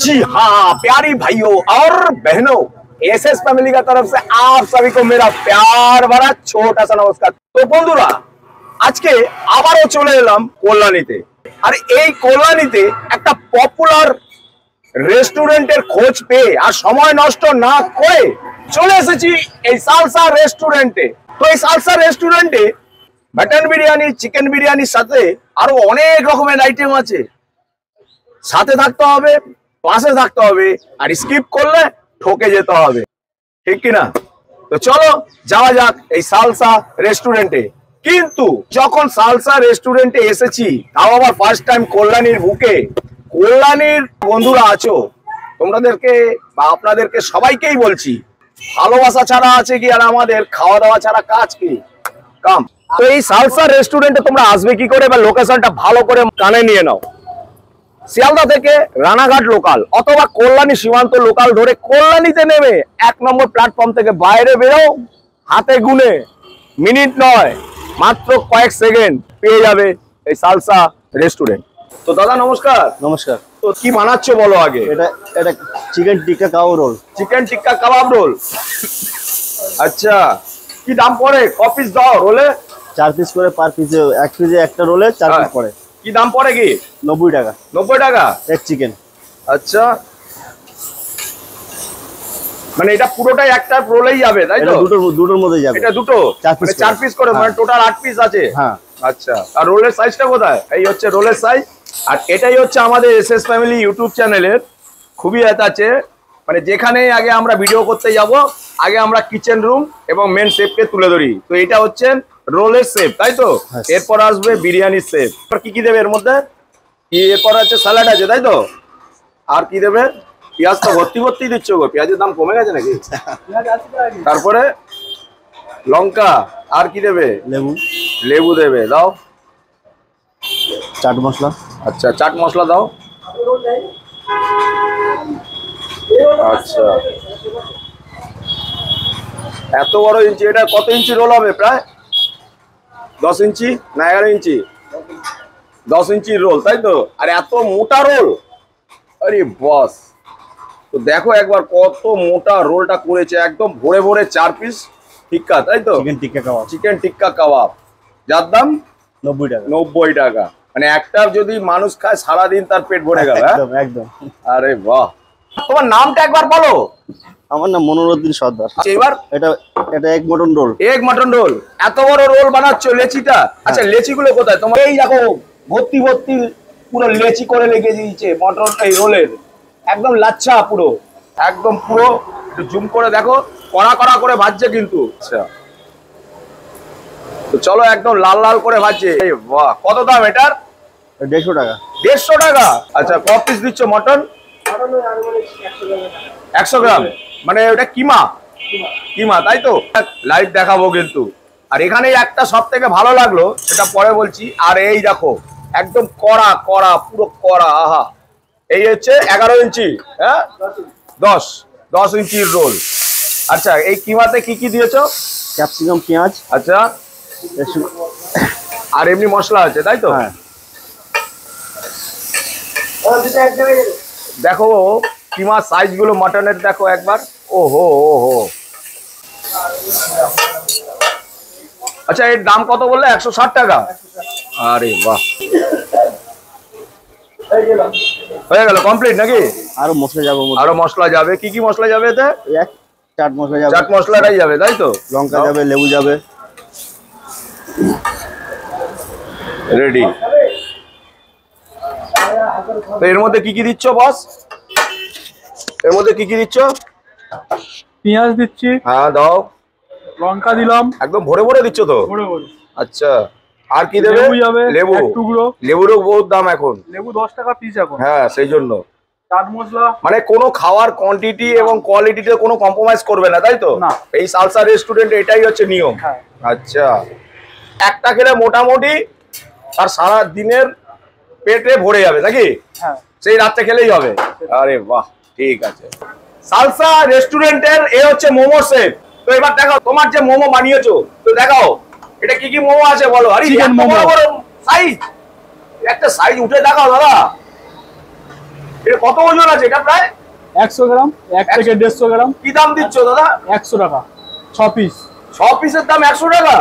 जी हाँ प्यारी भाइयों और बहनों, एसएस फैमिली का तरफ से आप सभी को मेरा प्यार भरा छोटा सा नमस्कार। तो बंधुरा आज के आबारो चले एलाम कल्याणीते। আর এই কল্যাণীতে একটা পপুলার রেস্টুরেন্টের খোঁজ পেয়ে আর সময় নষ্ট না করে চলে এসেছি এই সালসা রেস্টুরেন্টে। তো এই সালসা রেস্টুরেন্টে মটন বিরিয়ানি, চিকেন বিরিয়ানির সাথে আরো অনেক রকমের আইটেম আছে। সাথে থাকতে হবে, পাশে থাকতে হবে, আর স্কিপ করলে ঠকে যেতে হবে, ঠিক কি না? তো চলো যাওয়া যাক এই সালসা রেস্টুরেন্টে। কিন্তু যখন সালসা রেস্টুরেন্টে এসেছি, তাও আবার ফার্স্ট টাইম কল্যাণীর বুকে, কল্যাণীর বন্ধুরা আছো, তোমাদেরকে বা আপনাদেরকে সবাইকেই বলছি, ভালোবাসা ছাড়া আছে কি আর আমাদের খাওয়া দাওয়া ছাড়া কাজ কি? কাম। তো এই সালসা রেস্টুরেন্টে তোমরা আসবে কি করে বা লোকেশনটা ভালো করে কানে নিয়ে নাও। শিয়ালদা থেকে রানাঘাট লোকাল অথবা কল্যাণী সীমান্ত লোকাল ধরে কল্যাণীতে নেমে 1 নম্বর প্ল্যাটফর্ম থেকে বাইরে বেরো, হাতে গুনে মিনিট নয় মাত্র কয়েক সেকেন্ড পেয়ে যাবে এই সালসা রেস্টুরেন্ট। তো দাদা নমস্কার। নমস্কার। তো কি বানাচ্ছো বলো আগে? এটা চিকেন টিক্কা কাবাব রোল। চিকেন টিক্কা কাবাব রোল। আচ্ছা, কি দাম পড়ে? ক পিস দাও রোলে? 4 পিস করে পার পিসে, এক পিসে একটা রোলে 4 পিস পড়ে। কি দাম পড়ে কি? 90 টাকা। 90 টাকা এক চিকেন। আচ্ছা, মানে এটা পুরোটাই একটা রোলেই যাবে তাই তো? দুটোর মধ্যে যাবে। এটা দুটো 4 পিস করে, মানে টোটাল 8 পিস আছে। হ্যাঁ। আচ্ছা, আর রোলের সাইজটা কোথায়? এই হচ্ছে রোলের সাইজ। আর এটাই হচ্ছে আমাদের এসএস ফ্যামিলি ইউটিউব চ্যানেলের খুবই আছে, মানে যেখানে আগে আমরা ভিডিও করতে যাব, আগে আমরা কিচেন রুম এবং মেন শেফকে তুলে ধরি। তো এটা হচ্ছে রোলের শেফ তাই তো? এরপর আসবে বিরিয়ানির শেফ। কি কি দেবে এর মধ্যে? এরপর আছে স্যালাড আছে তাই তো? আর কি দেবে? পেঁয়াজ তো ভর্তি ভর্তি দিচ্ছ গো, পেঁয়াজের দাম কমে গেছে নাকি? তারপরে লঙ্কা, আর কি দেবে? লেবু। লেবু দেবে, দাও। চাট মশলা। আচ্ছা, চাট মশলা দাও। আচ্ছা, এত বড় ইঞ্চি, এটা কত ইঞ্চি রোল হবে? প্রায় 10 ইঞ্চি না 11 ইঞ্চি? 10 ইঞ্চির রোল তাই তো? আর এত মোটা রোল, আরে বস, তো দেখো একবার কত মোটা রোলটা করেছে, একদম ভরে ভরে 4 পিস টিক্কা তাই তো? চিকেন টিক্কা কাবাব। চিকেন টিক্কা কাবাব, যার দাম 90 টাকা। 90 টাকা। মানে একটা যদি মানুষ খায় সারাদিন তার পেট ভরে গেল। একদম একদম। আরে বাহ, তোমার নামটা একবার বলো। আমার নাম মনোরুদ্দিন সর্দার। এবার এটা এক মটন রোল। এক মটন রোল। এত বড় রোল বানাচ্ছো, লেচিটা? আচ্ছা, লেচি গুলো কোথায় তোমার? এই দেখো ভর্তি ভর্তি পুরো লেচি করে লেগে দিয়েছে মটন এই রোলের, একদম লাচ্ছা পুরো, একদম পুরো। একটু জুম করে দেখো, কড়া কড়া করে ভাজছে কিন্তু। আচ্ছা, তো চলো একদম লাল লাল করে ভাজছে। বাহ, কত দাম এটার? 150 টাকা। 150 টাকা। আচ্ছা, ক পিস দিচ্ছ মটন? 100 গ্রাম। মানে ওটা কিমা কিমা তাই তো? লাইভ দেখাবো কিন্তু। আর এখানে একটা সব থেকে ভালো লাগলো, সেটা পরে বলছি। আর এই দেখো একদম কড়া কড়া, পুরো কড়া। আহা, এই হচ্ছে 11 ইঞ্চি, হ্যাঁ 10 ইঞ্চির রোল। আচ্ছা, এই কিমাতে কি কি দিয়েছো? ক্যাপসিকাম, পেঁয়াজ। আচ্ছা, আর এমনি মশলা আছে তাই তো? হ্যাঁ। দেখো কিমা সাইজ গুলো মটনের, দেখো একবার। ওহো ওহো। আচ্ছা, এর দাম কত বললে? 160 টাকা। আরে বাহ, হয়ে গেল কমপ্লিট নাকি? আরো মশলা যাবে। আরো মশলা যাবে? কি কি মশলা যাবে এতে? চাট মশলা যাবে। চাট মশলাটাই যাবে তাই তো? লঙ্কা যাবে, লেবু যাবে। রেডি। তো এর মধ্যে কি কি দিচ্ছ বস? এর মধ্যে কি কি দিচ্ছ? পেঁয়াজ দিচ্ছি। হ্যাঁ দাও। লঙ্কা দিলাম। একদম ভরে ভরে দিচ্ছ তো? ভরে ভরে। আচ্ছা, আর কি দেবে? লেবু যাবে, লেবু। এক টুকরো। লেবুরও বহুত দাম এখন। লেবু 10 টাকা পিস এখন। হ্যাঁ, সেই জন্য। চাট মশলা, মানে কোনো খাওয়ার কোয়ান্টিটি এবং কোয়ালিটিতে কোনো কম্প্রোমাইজ করবে না তাই তো? না। এই সালসা রেস্টুরেন্ট এটাই হচ্ছে নিয়ম। হ্যাঁ। আচ্ছা, একটা খেলে মোটামুটি আর সারা দিনের পেটে ভরে যাবে নাকি? হ্যাঁ, সেই রাতে খেলেই হবে। আরে বাহ, ঠিক আছে। সালসা রেস্টুরেন্টের এ হচ্ছে মোমো শেফ। তো এবার দেখাও তোমার যে মোমো বানিয়েছো, তো দেখাও এটা কি কি মোমো আছে বলো। আরে চিকেন মোমো। বড় সাইজ, একটা সাইজ উঠে দেখাও দাদা। এটা কত ওজন আছে এটা? প্রায় 100 গ্রাম, 1 থেকে 150 গ্রাম। কি দাম দিচ্ছ দাদা? 100 টাকা 6 পিস। 6 পিসের দাম 100 টাকা?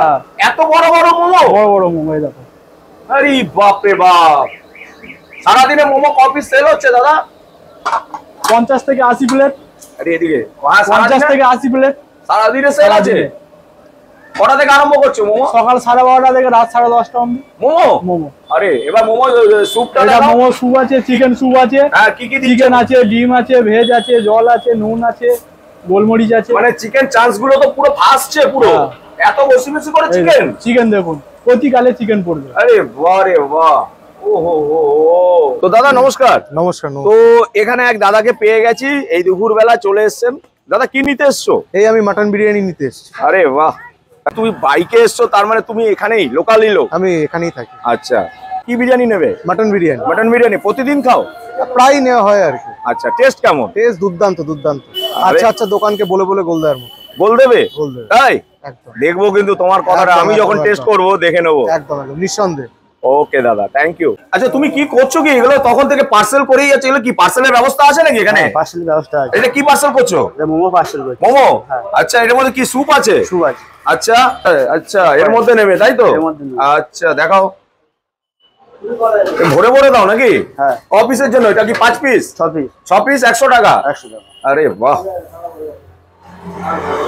এত বড় বড় মোমো? বড় বড় মোমো এই দেখো। আরে বাপ রে বাপ, সারাদিনে মোমো ক পিস সেল হচ্ছে দাদা? 50 থেকে 80 প্লেট। আরে এদিকে 50 থেকে 80 প্লেট সারাদিনে সেল আছে। কটা থেকে আরম্ভ করছো মোমো? সকাল 12:30 থেকে রাত 10:30 অবধি মোমো। মোমো। আরে এবার মোমো স্যুপটা এটা দেখাও। মোমো স্যুপ আছে, চিকেন স্যুপ আছে। হ্যাঁ, কি কি দিচ্ছ? চিকেন আছে, ডিম আছে, ভেজ আছে, জল আছে, নুন আছে, গোলমরিচ আছে। মানে চিকেন চান্স গুলো তো পুরো ফাস্টছে পুরো। হ্যাঁ। এত বেশি বেশি করে চিকেন। চিকেন দেখুন, প্রতিকালে চিকেন পড়বে। আরে বাহ রে বাহ। ওহো হো। তো দাদা নমস্কার। নমস্কার। তো এখানে এক দাদাকে পেয়ে গেছি, এই দুপুর বেলা চলে এসেছেন। দাদা কি নিতে এসছো? এই আমি মাটন বিরিয়ানি নিতে এসেছি। আরে বাহ, তুমি বাইকে এসছো, তার মানে তুমি এখানেই লোকালই লোক? আমি এখানেই থাকি। আচ্ছা, কি বিরিয়ানি নেবে? মাটন বিরিয়ানি মটন বিরিয়ানি প্রতিদিন খাও? প্রায় নেওয়া হয় আর কি। আচ্ছা, টেস্ট কেমন? টেস্ট দুর্দান্ত দুর্দান্ত। আরে। আচ্ছা আচ্ছা, দোকানকে বলে বলে গোল দেওয়ার মতো। বল দেবে? গোল দেবে তাই একদম দেখবো কিন্তু তোমার কথাটা, একদম, আমি যখন একদম, টেস্ট একদম। করবো দেখে নেবো। একদম একদম নিঃসন্দেহে। ওকে দাদা, থ্যাংক ইউ। আচ্ছা, তুমি কি করছো কি এগুলো? তখন থেকে পার্সেল করেই যাচ্ছে, এগুলো কি পার্সেলের ব্যবস্থা আছে নাকি এখানে? পার্সেল ব্যবস্থা আছে। এটা কি পার্সেল করছো? মোমো পার্সেল করছি। মোমো? হ্যাঁ। আচ্ছা, এর মধ্যে কি স্যুপ আছে? স্যুপ আছে। আচ্ছা আচ্ছা, এর মধ্যে নেবে তাই তো? এর মধ্যে নেবে। আচ্ছা দেখাও। ভরে ভরে দাও নাকি? হ্যাঁ। অফিসের জন্য এটা কি 5 পিস? 6 পিস। 6 পিস 100 টাকা? 100 টাকা। আরে বাহ,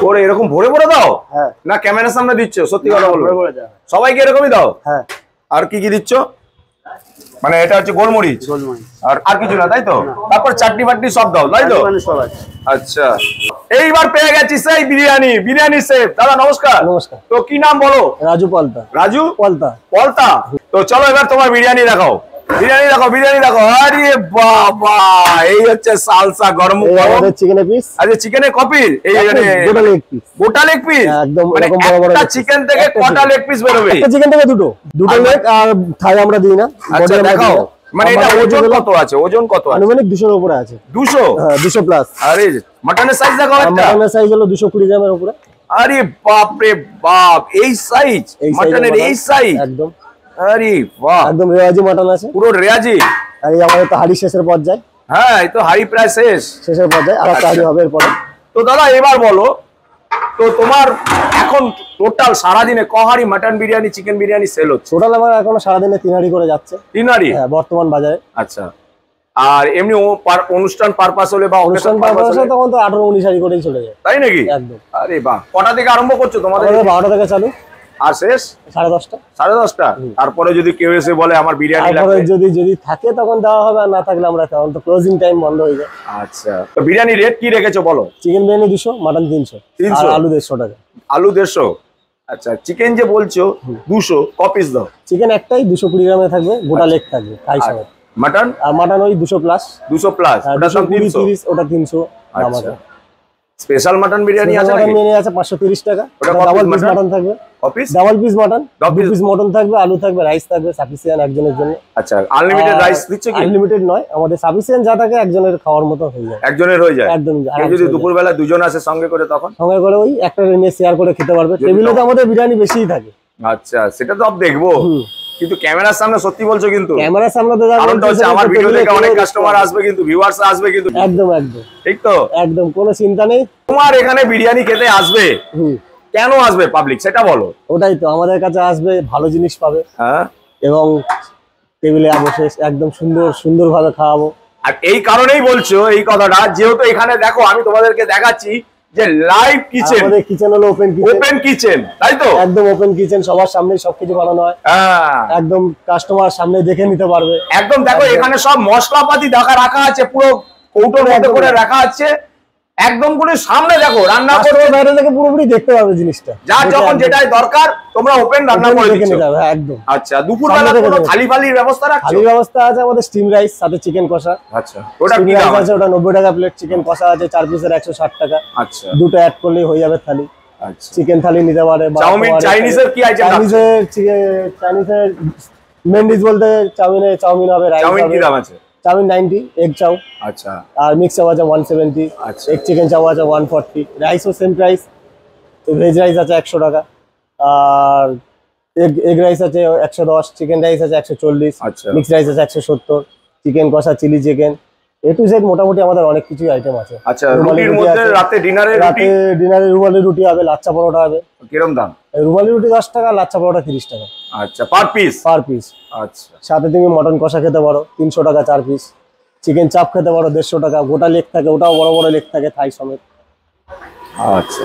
ওরে এরকম ভরে ভরে দাও? হ্যাঁ। না ক্যামেরার সামনে দিচ্ছ? সত্যি কথা বলো, ভরে ভরে দেওয়া হয়। সবাইকে এরকমই দাও? হ্যাঁ। আর কি কি দিচ্ছ? মানে এটা হচ্ছে গোলমরিচ গোলমরিচ। আর কিছু না তাই তো? তারপর চাটনি ফাটনি সব দাও তাই তো? মানে সব আছে। আচ্ছা, এইবার পেয়ে গেছি সেই বিরিয়ানি শেফ। দাদা নমস্কার। নমস্কার। তো কি নাম বলো? রাজু পালতা। রাজু পালতা। পলতা। তো চলো এবার তোমার বিরিয়ানি দেখাও। বিরিয়ানি দেখো। আরে বাবা, এই হচ্ছে সালসা গরম গরম। চিকেনের পিস। আচ্ছা, চিকেনের কপি এই গোটা লেগ পিস। গোটা লেগ পিস? একদম মানে এরকম বড় বড় একটা leg piece। চিকেন থেকে একটা কটা chicken। লেগ পিস বেরোবে? একটা চিকেন থেকে দুটো লেগ আর থাই আমরা দিই না। আচ্ছা body আমরা দেখাও। দিই না। মানে এটা আমার ওজন হলো কত আছে? ওজন কত আছে? আনুমানিক 200 এর উপরে আছে। 200? হ্যাঁ 200 প্লাস। আরে মাটনের সাইজ দেখাও একটা। মাটনের সাইজ হলো 220 গ্রামের উপরে। আরে বাপ রে বাপ, এই সাইজ মাটনের, এই সাইজ? একদম আরে বাহ, একদম রেওয়াজি মাটন আছে। পুরো রেয়াজি। আর এই আমাদের তো হাড়ি শেষের পর্যায়ে। হ্যাঁ, এই তো হাড়ি প্রায় শেষের পর্যায়ে আর একটা হাড়ি হবে এরপরে। তো দাদা এবার বলো তো, তোমার এখন টোটাল সারাদিনে ক হাড়ি mutton biryani chicken biryani sale হচ্ছে? টোটাল আমার এখনো সারাদিনে 3 হাড়ি করে যাচ্ছে। 3 হাড়ি? হ্যাঁ, বর্তমান বাজারে। আচ্ছা, আর এমনি অনুষ্ঠান পারপাস হলে বা অনুষ্ঠান পারপাসে তখন তো 18-19 হাড়ি করেই চলে যায়। তাই নাকি? একদম। আরে বাহ, কটা থেকে আরম্ভ করছো তোমাদের? 12টা থেকে চালু আর শেষ 10:30টা। 10:30টা? তারপরে যদি কেউ এসে বলে আমার বিরিয়ানি তারপরে লাগবে? যদি থাকে তখন দেওয়া হবে, আর না থাকলে আমরা তখন তো ক্লোজিং টাইম বন্ধ হয়ে যায়। আচ্ছা, তো বিরিয়ানি রেট কি রেখেছো বলো? চিকেন বিরিয়ানি 200, মাটন 300, 300 আর আলু 150 টাকা। আলু 150? আচ্ছা, চিকেন যে বলছো 200, ক পিস দাও? চিকেন একটাই 220 গ্রামে থাকবে, গোটা লেগ থাকবে থাই সমেত। মাটন? আর মাটন ওই 200 প্লাস। 200 প্লাস, ওটার দাম 220, 300? 30, ওটা 300। আচ্ছা, স্পেশাল মাটন বিরিয়ানি আছে মাটন নাকি? মেনে আছে 530 টাকা। ওটা ডাবল কত পিস mutton? মাটন থাকবে। Office double piece mutton, Double 2 piece? Piece mutton থাকবে, আলু থাকবে, রাইস থাকবে, সাফিসিয়েন্ট একজনের জন্য। আচ্ছা, আনলিমিটেড রাইস দিচ্ছে কি? আনলিমিটেড নয়, আমাদের সাফিসিয়েন্ট যা থাকে একজনের খাওয়ার মতো হয়ে যায়। একজনের হয়ে যায়? একদম কেউ যদি দুপুরবেলা দুজন আসে সঙ্গে করে তখন? সঙ্গে করে ওই একটা নিয়ে শেয়ার করে খেতে পারবে। টেবিলে তো আমাদের বিরিয়ানি বেশিই থাকে। আচ্ছা, সেটা তো দেখবো, কিন্তু ক্যামেরার সামনে সত্যি বলছো কিন্তু। ক্যামেরার সামনে তো কারণটা হচ্ছে আমার ভিডিও দেখে অনেক কাস্টমার আসবে, কিন্তু ভিউয়ার্স আসবে কিন্তু। একদম একদম ঠিক তো? একদম কোনো চিন্তা নেই। তোমার এখানে বিরিয়ানি খেতে আসবে, কেন আসবে পাবলিক সেটা বলো? ওটাই তো, আমাদের কাছে আসবে, ভালো জিনিস পাবে, হ্যাঁ, এবং টেবিলে বসে একদম সুন্দরভাবে খাওয়াবো। আর এই কারণেই বলছো এই কথাটা, যেহেতু এখানে দেখো আমি তোমাদেরকে দেখাচ্ছি যে লাইভ কিচেন। আমাদের কিচেন হলো ওপেন কিচেন, তাই তো? একদম ওপেন কিচেন, সবার সামনে সবকিছু বানানো হয়। হ্যাঁ, একদম কাস্টমার সামনে দেখে নিতে পারবে। একদম দেখো এখানে সব মশলাপাতি রাখা আছে, পুরো কৌটোর মধ্যে করে রাখা আছে, একদম করে সামনে দেখো রান্না করে বাইরে থেকে পুরোপুরি দেখতে পাবে জিনিসটা, যা যখন যেটাই দরকার তোমরা ওপেন রান্না করে দেখে দিচ্ছ। নিতে হবে। একদম। আচ্ছা, দুপুরবেলা সামনে কোনো থেকে থালি ফালির ব্যবস্থা রাখছো? থালির ব্যবস্থা আছে আমাদের, স্টিম রাইস সাথে চিকেন কষা। আচ্ছা, ওটা স্টিম কি রাইস দাম আছে, ওটা 90 টাকা প্লেট। চিকেন কষা আছে 4 পিসের 160 টাকা। আচ্ছা, দুটো অ্যাড করলেই হয়ে যাবে থালি। আচ্ছা, চিকেন থালি নিতে পারে। চাউমিন, চাইনিজের কি আইটেম আছে? চাইনিজের মেন ডিশ বলতে চাউমিন হবে, রাইস চাউমিন হবে। কি দাম আছে? চাউমিন 90, এগ চাউ। আচ্ছা, আর মিক্স চাউ আছে 170, আচ্ছা। এগ চিকেন চাউ আছে 140, রাইসও সেম প্রাইস। তো ভেজ রাইস আছে 100 টাকা, আর এগ রাইস আছে 110, চিকেন রাইস আছে 140, আচ্ছা। মিক্স রাইস আছে 170, চিকেন কষা, chilli chicken, A to Z মোটামুটি আমাদের অনেক কিছুই আইটেম আছে। আচ্ছা, রুটির মধ্যে রাতে ডিনারে রুমালি রুটি হবে, লাচ্ছা পরোটা হবে। কিরকম দাম? রুমালি রুটি 10 টাকা, লাচ্ছা পরোটা 30 টাকা। আচ্ছা, পার পিস? Per piece. আচ্ছা, সাথে তুমি মটন কষা খেতে পারো 300 টাকা 4 পিস, চিকেন চাপ খেতে পারো 150 টাকা, গোটা লেগ থাকে, ওটাও বড় বড় লেগ থাকে থাই সমেত। আচ্ছা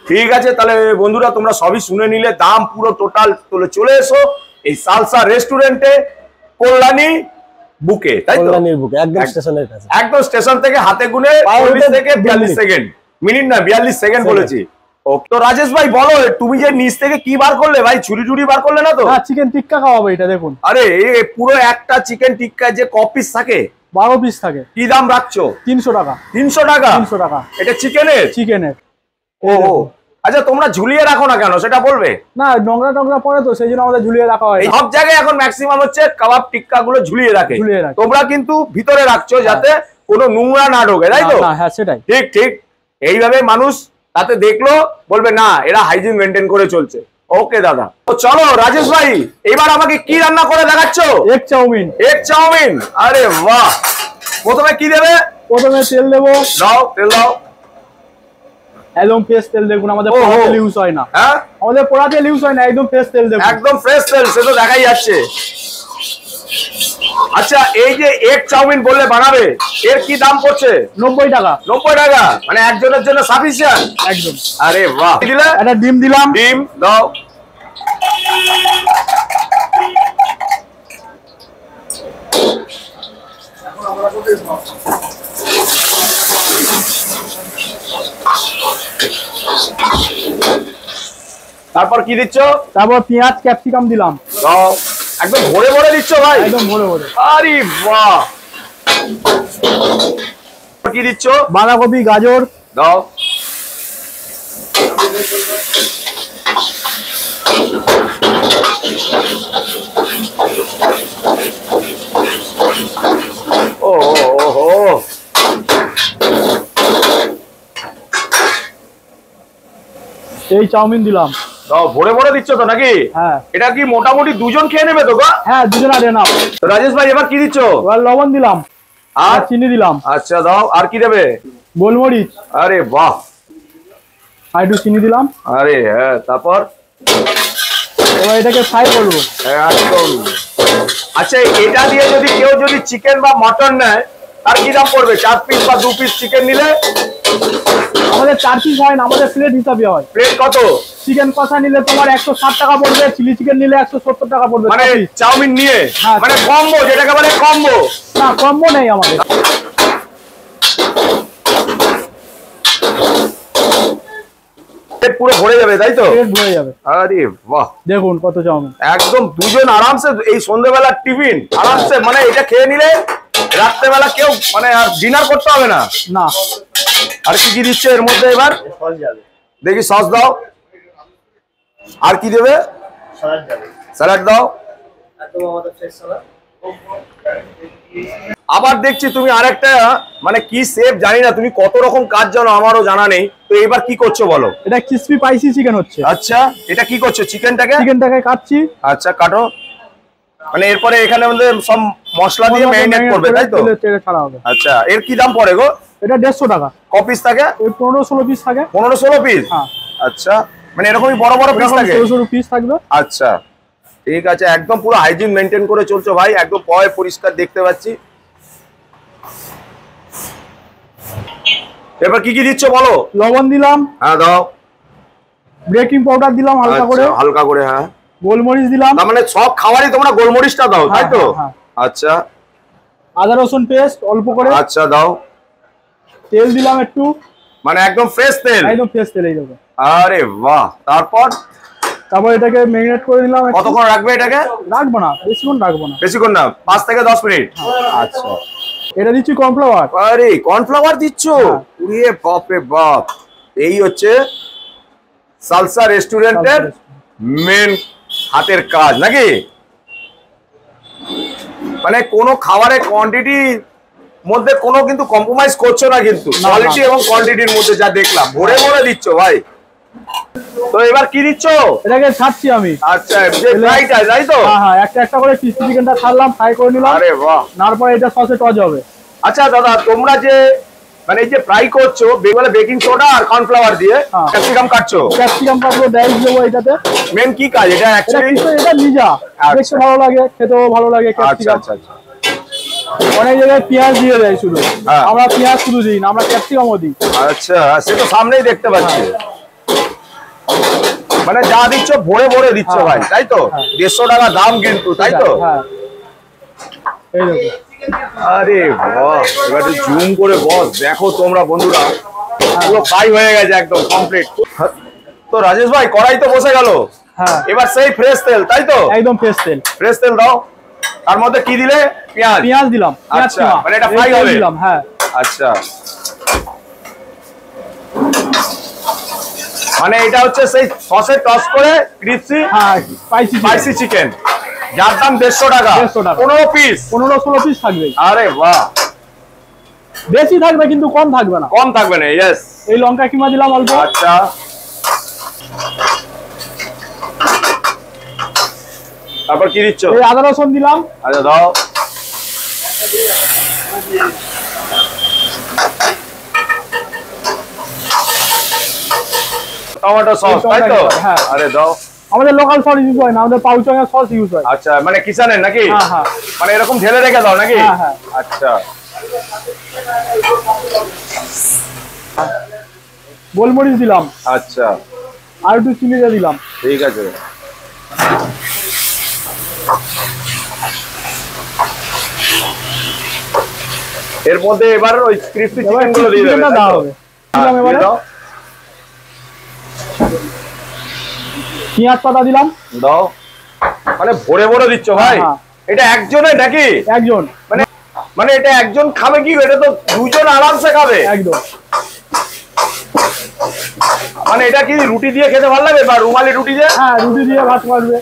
ঠিক আছে, তাহলে বন্ধুরা তোমরা সবই শুনে নিলে, দাম পুরো টোটাল চলে এসো এই সালসা রেস্টুরেন্টে, কল্যাণী বুকে, তাই তো? কল্যাণীর বুকে, একদম স্টেশনের কাছে। একদম স্টেশন থেকে হাতে গুনে 40 থেকে 42 সেকেন্ড, মিনিট না 42 সেকেন্ড বলেছি। ওকে, তো রাজেশ ভাই বলো, তুমি যে নিচ থেকে কি বার করলে ভাই? ছুরি টুরি বার করলে না তো? হ্যাঁ, চিকেন টিক্কা খাওয়াবো এটা দেখুন। আরে পুরো একটা চিকেন টিক্কায় যে কপিস থাকে? 12 পিস থাকে। কি দাম রাখছো? 300 টাকা। 300 টাকা? 300 টাকা। এটা চিকেনের? চিকেনের। ও, আচ্ছা তোমরা ঝুলিয়ে রাখো না কেন সেটা বলবে? না, নোংরা টোংরা পড়ে তো, সেই জন্য আমাদের ঝুলিয়ে রাখা হয়। সব জায়গায় এখন ম্যাক্সিমাম হচ্ছে কাবাব টিক্কা গুলো ঝুলিয়ে রাখে, তোমরা কিন্তু ভিতরে রাখছো যাতে কোনো নোংরা না ঢোকে, তাই তো? হ্যাঁ সেটাই। ঠিক ঠিক, এইভাবে মানুষ তাতে দেখলো বলবে না এরা হাইজিন মেনটেন করে চলছে। ওকে দাদা, তো চলো রাজেশ ভাই, এবার আমাকে কি রান্না করে দেখাচ্ছো? Egg chow mein. এগ চাউমিন, আরে বাহ। প্রথমে কি দেবে? প্রথমে তেল দেবো। দাও, তেল দাও। একদম ফ্রেশ তেল দেখুন, আমাদের পোড়া তেল ইউজ হয় না। হ্যাঁ, আমাদের পোড়া তেল ইউজ হয় না, একদম ফ্রেশ তেল দেখুন। একদম ফ্রেশ তেল, সে তো দেখাই যাচ্ছে। আচ্ছা, এই যে এগ চাউমিন বললে বানাবে, এর কি দাম পড়ছে? 90 টাকা। 90 টাকা, মানে একজনের জন্য সাফিসিয়েন্ট একদম। আরে বাহ। দিলে একটা ডিম দিলাম। ডিম দাও। তারপর কি দিচ্ছ? তারপর পেঁয়াজ ক্যাপসিকাম দিলাম। দাও, একদম ভরে ভরে দিচ্ছ ভাই? একদম ভরে ভরে। আরে বাহ। কি দিচ্ছ? বাঁধাকপি গাজর দাও। ও হো, এই চাউমিন দিলাম। দাও, ভরে ভরে দিচ্ছ তো নাকি? হ্যাঁ। এটা কি মোটামুটি দুজন খেয়ে নেবে তো? হ্যাঁ, দুজন আর এনাফ। রাজেশ ভাই এবার কি দিচ্ছ? এবার লবণ দিলাম আর চিনি দিলাম। আচ্ছা দাও, আর কি দেবে? গোলমরিচ। আরে বাহ। আর একটু চিনি দিলাম। আরে হ্যাঁ, তারপর এবার এটাকে ফ্রাই করবো একদম। আচ্ছা, এটা দিয়ে যদি কেউ চিকেন বা মটন নেয় তার কি দাম পড়বে? 4 পিস বা 2 পিস চিকেন নিলে? আমাদের 4 পিস হয় না, আমাদের প্লেট হিসাবে হয়। প্লেট কত? চিকেন কষা নিলে তোমার 160 টাকা পড়বে, চিলি চিকেন নিলে 170 টাকা পড়বে। মানে চাউমিন নিয়ে? হ্যাঁ, মানে কম্বো, যেটাকে বলে কম্বো। না, কম্বো নেই আমাদের। পেট পুরো ভরে যাবে, তাই তো? পেট ভরে যাবে। আরে বাহ, দেখুন কত চাউমিন। একদম দুজন আরামসে এই সন্ধ্যাবেলার টিফিন আরামসে, মানে এটা খেয়ে নিলে রাত্রেবেলা কেউ মানে আর ডিনার করতে হবে না। না। আর কি কি দিচ্ছে এর মধ্যে এবার? দেখি সস দাও। আর কি দেবে? স্যালাড দাও। আবার দেখছি তুমি আরেকটা, মানে কি শেফ জানি না, তুমি কত রকম কাজ জানো আমারও জানা নেই, তো এবার কি করছো বলো? এটা ক্রিসপি স্পাইসি চিকেন হচ্ছে। আচ্ছা, এটা কি করছো? চিকেনটাকে কাটছি। আচ্ছা, কাটো। মানে এরপরে এখানে আমাদের সব মশলা দিয়ে ম্যারিনেট করবে, তাই তো? আচ্ছা, এর কি দাম পড়ে গো? এটা 150 টাকা। ক পিস থাকে? 15-16 পিস থাকে। 15-16 পিস? হ্যাঁ। আচ্ছা, মানে এরকমই বড় বড় পিস থাকে? 16 পিস থাকবে। আচ্ছা ঠিক আছে, একদম পুরো হাইজিন মেনটেন করে চলছো ভাই, একদম পয় পরিষ্কার দেখতে পাচ্ছি। এবার কি কি দিচ্ছ বলো? লবণ দিলাম। হ্যাঁ দাও। বেকিং পাউডার দিলাম হালকা করে। হালকা করে, হ্যাঁ। গোলমরিচ দিলাম। তার মানে সব খাবারই তোমরা গোলমরিচটা দাও, তাই তো? আচ্ছা। আদা রসুন পেস্ট অল্প করে। আচ্ছা দাও। তেল দিলাম একটু, মানে একদম ফ্রেশ তেল? একদম ফ্রেশ তেল এই দেবো। আরে বাহ। তারপর এটাকে ম্যারিনেট করে দিলাম। কতক্ষণ রাখবে এটাকে? রাখবো না, বেশিক্ষণ রাখবো না। বেশিক্ষণ না, 5 থেকে 10 মিনিট। আচ্ছা। এটা দিচ্ছি কর্নফ্লাওয়ার। আরে কর্নফ্লাওয়ার দিচ্ছ? উড়িয়ে বাপ রে বাপ। এই হচ্ছে সালসা রেস্টুরেন্টের মেন হাতের কাজ নাকি? মানে কোনো খাবারের কোয়ান্টিটি মধ্যে কোনো কিন্তু কম্প্রোমাইজ করছো না, কিন্তু কোয়ালিটি এবং কোয়ান্টিটির মধ্যে যা দেখলাম ভরে ভরে দিচ্ছ ভাই। তো এবার কি দিচ্ছ? এটাকে ছাড়ছি আমি। আচ্ছা, যে ফ্রাইটা, তাই তো? হ্যাঁ, একটা একটা করে ক্রিসপি চিকেনটা ছাড়লাম, ফ্রাই করে নিলাম। আরে বাহ। তারপর এটা সসে টজ হবে। আচ্ছা দাদা, তোমরা যে মানে এই যে ফ্রাই করছো বেগুনে বেকিং সোডা আর কর্নফ্লাওয়ার দিয়ে ক্যাপসিকাম কাটছো, ক্যাপসিকাম কাটবো, ডাইস দেবো এটাতে। মেন কি কাজ এটা অ্যাকচুয়ালি? এটা নিজা, দেখতে ভালো লাগে, খেতেও ভালো লাগে আচ্ছা ক্যাপসিকাম। আচ্ছা আচ্ছা। অনেক জায়গায় পেঁয়াজ দিয়ে দেয় শুধু, আমরা পেঁয়াজ শুধু দিই না, আমরা ক্যাপসিকামও দিই। আচ্ছা, সে তো সামনেই দেখতে পাচ্ছি। মানে যা দিচ্ছ ভরে ভরে দিচ্ছ ভাই, তাই তো? 150 টাকা দাম কিন্তু, তাই তো? হ্যাঁ, এই দেখো। আরে বাহ, এবার জুম করে বস, দেখো তোমরা বন্ধুরা পুরো ফ্রাই হয়ে গেছে একদম কমপ্লিট। তো রাজেশ ভাই কড়াই তো বসে গেল, হ্যাঁ এবার সেই ফ্রেশ তেল, তাই তো? একদম ফ্রেশ তেল। ফ্রেশ তেল দাও, তার মধ্যে কি দিলে? পেঁয়াজ। পেঁয়াজ দিলাম, পেঁয়াজ আচ্ছা, মানে এটা ফ্রাই হবে দিলাম। হ্যাঁ আচ্ছা, মানে এটা হচ্ছে সেই সসে টস করে ক্রিসপি হ্যাঁ, স্পাইসি চিকেন, যার দাম 150 টাকা। 150 টাকা। 15 পিস, 15-16 পিস থাকবে। আরে বাহ, বেশি থাকবে কিন্তু কম থাকবে না। কম থাকবে না। ইয়েস। এই লঙ্কা কিমা দিলাম অল্প। আচ্ছা, তারপর কি দিচ্ছ? এই আদা রসুন দিলাম। আচ্ছা দাও। টমেটো সস, তাই তো? হ্যাঁ। আরে দাও। আমাদের লোকাল সস ইউজ হয় না, আমাদের পাউচঙের সস ইউজ হয়। আচ্ছা, মানে কিষানের নাকি? হ্যাঁ হ্যাঁ। মানে এরকম ঢেলে রেখে দাও নাকি? হ্যাঁ হ্যাঁ। আচ্ছা, গোলমরিচ দিলাম, আচ্ছা আর একটু চিনি দিয়ে দিলাম। ঠিক আছে। এর মধ্যে এবার ওই ক্রিসপি চিকেন গুলো দিয়ে দেবে, চিকেনটা তাই দেওয়া তো? হবে। দিলাম এবারে দাও পেঁয়াজ পাতা দিলাম। দাও, মানে ভরে ভরে দিচ্ছ ভাই। হ্যাঁ। এটা একজনে নাকি? একজন। মানে মানে এটা একজন খাবে কি? এটা তো দুজন আরামসে খাবে একদম। মানে এটা কি রুটি দিয়ে খেতে ভালো লাগে বা রুমালি রুটি দিয়ে? হ্যাঁ, রুটি দিয়ে ভাত পারবে।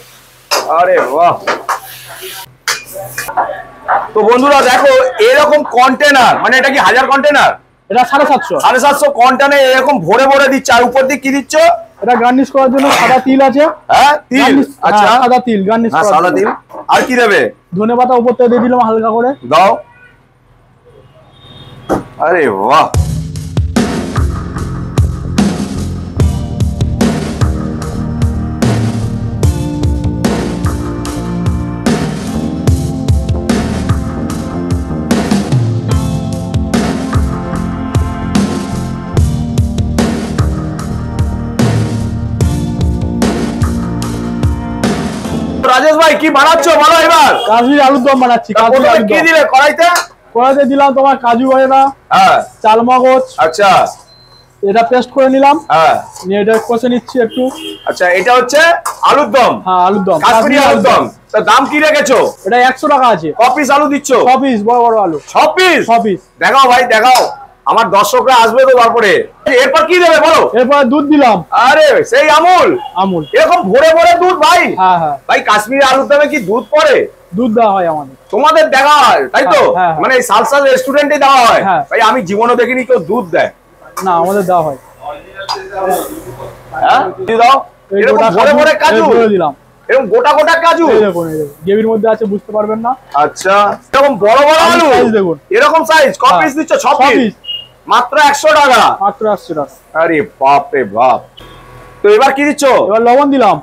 আরে বাহ। তো বন্ধুরা দেখো, এরকম কন্টেনার, মানে এটা কি 1000 কন্টেনার? এটা 750। 750 কন্টেনার এরকম ভরে ভরে দিচ্ছে। আর উপর দিয়ে কি দিচ্ছ? এটা গার্নিশ করার জন্য সাদা তিল আছে। হ্যাঁ, তিল। গার্নিশ, আচ্ছা, হ্যাঁ, সাদা তিল গার্নিশ হ্যাঁ করার সাদা জন্য। তিল। আর কি দেবে? ধনেপাতা উপর থেকে দিয়ে দিলাম হালকা করে। দাও। আরে বাহ, রাজেশ ভাই কি বানাচ্ছো বলো এবার? কাশ্মীরি আলুর দম বানাচ্ছি। কাশ্মীরি প্রথমে আলুর কি দম। দিলে কড়াইতে? কড়াইতে দিলাম তোমার কাজু বাদাম, হ্যাঁ, চালমগজ, আচ্ছা এটা পেস্ট করে নিলাম। হ্যাঁ, নিয়ে এটা কষে নিচ্ছি একটু। আচ্ছা, এটা হচ্ছে আলুর দম, হ্যাঁ, আলুর দম, কাশ্মীরি আলুর দম। তা দাম কি রেখেছো? এটা 100 টাকা আছে। ক পিস আলু দিচ্ছ? 6 পিস বড় বড় আলু। 6 পিস? 6 পিস। দেখাও ভাই দেখাও, আমার দর্শকরা আসবে তো তারপরে। এরপর কি দেবে বলো? এরপরে দুধ দিলাম। আরে সেই আমুল, আমুল। এরকম ভরে ভরে দুধ ভাই। হ্যাঁ হ্যাঁ, ভাই কাশ্মীরি আলুর দমে কি দুধ পড়ে? দুধ দেওয়া হয় আমাদের। তোমাদের দেখা হয় তাই তো? হ্যাঁ, হ্যাঁ। মানে সালসা রেস্টুরেন্টে দেওয়া হয়। হ্যাঁ। ভাই আমি জীবনে দেখিনি কেউ দুধ দেয়। না, আমাদের দেওয়া হয়। হ্যাঁ, দিয়ে দাও। এই এরকম গোটা ভরে ভরে কাজু, ভরে দিলাম। এরকম গোটা গোটা কাজু। এই দেখুন, এই দেখুন, গ্রেভির মধ্যে আছে, বুঝতে পারবেন না। আচ্ছা, এরকম বড় বড় আলু size দেখুন। এরকম সাইজ। ক হ্যাঁ। পিস দিচ্ছ? 6 6 পিস, পিস। মাত্র 100 টাকা। মাত্র 80 টাকা। আরে বাপ রে বাপ। তো এবার কি দিচ্ছ? এবার লবণ দিলাম।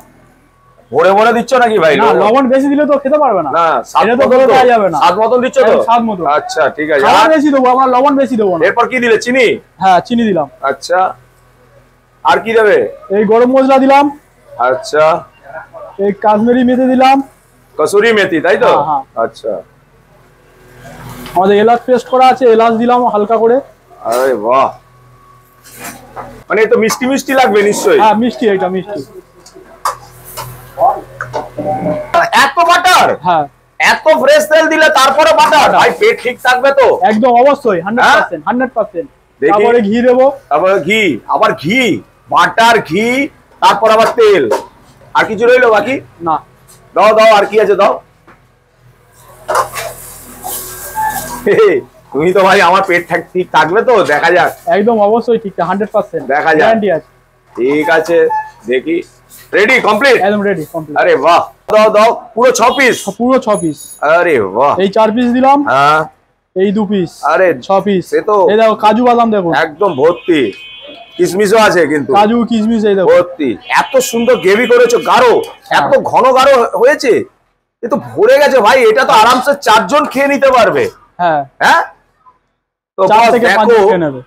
ভরে ভরে দিচ্ছ নাকি ভাই? না, লবণ বেশি দিলে তো খেতে পারবে না। না, স্বাদ এটা তো মতন গলে তো? দেওয়া যাবে না। স্বাদ মতন দিচ্ছ তো? স্বাদ মতো। আচ্ছা ঠিক আছে। খাবার আর বেশি দেবো আমরা, লবণ বেশি দেবো না। এরপর কি দিলে? চিনি? হ্যাঁ, চিনি দিলাম। আচ্ছা, আর কি দেবে? এই গরম মশলা দিলাম। আচ্ছা, এই কাশ্মীরি মেথি দিলাম। কসুরি মেথি, তাই তো? হ্যাঁ, হ্যাঁ। আচ্ছা, আমাদের এলাচ পেস্ট করা আছে, এলাচ দিলাম হালকা করে। আরে বাহ, মানে এ তো মিষ্টি মিষ্টি লাগবে নিশ্চয়ই। হ্যাঁ, মিষ্টি, এটা মিষ্টি। এত বাটার? হ্যাঁ, এত ফ্রেশ তেল দিলে তারপরে বাটার? ভাই পেট ঠিক থাকবে তো? একদম অবশ্যই 100%, 100%। দেখি। তারপরে ঘি দেবো। তারপরে ঘি, আবার ঘি, বাটার, ঘি, তারপর আবার তেল। আর কিছু রইলো বাকি? না। দাও দাও, আর কি আছে দাও। তুমি তো ভাই আমার পেট ঠিক থাকবে তো? দেখা যাক। একদম অবশ্যই ঠিক, 100%। দেখা যাক। গ্যারান্টি আছে। ঠিক আছে, দেখি। Ready, complete? একদম রেডি, কমপ্লিট। আরে বাহ, দাও দাও, পুরো 6 পিস? পুরো 6 পিস। আরে বাহ। এই 4 পিস দিলাম। হ্যাঁ, এই 2 পিস, আরে 6 পিস। সে তো এই দেখো কাজু বাদাম দেখো, একদম ভর্তি, কিশমিশও আছে কিন্তু কাজু কিশমিশ এই দেখো ভর্তি। এত সুন্দর গ্রেভি করেছো, গাঢ়, এত ঘন গাঢ় হয়েছে, এ তো ভরে গেছে ভাই। এটা তো আরামসে 4 জন খেয়ে নিতে পারবে। হ্যাঁ হ্যাঁ, তো 4 থেকে 5 দেখো, জন নেবে।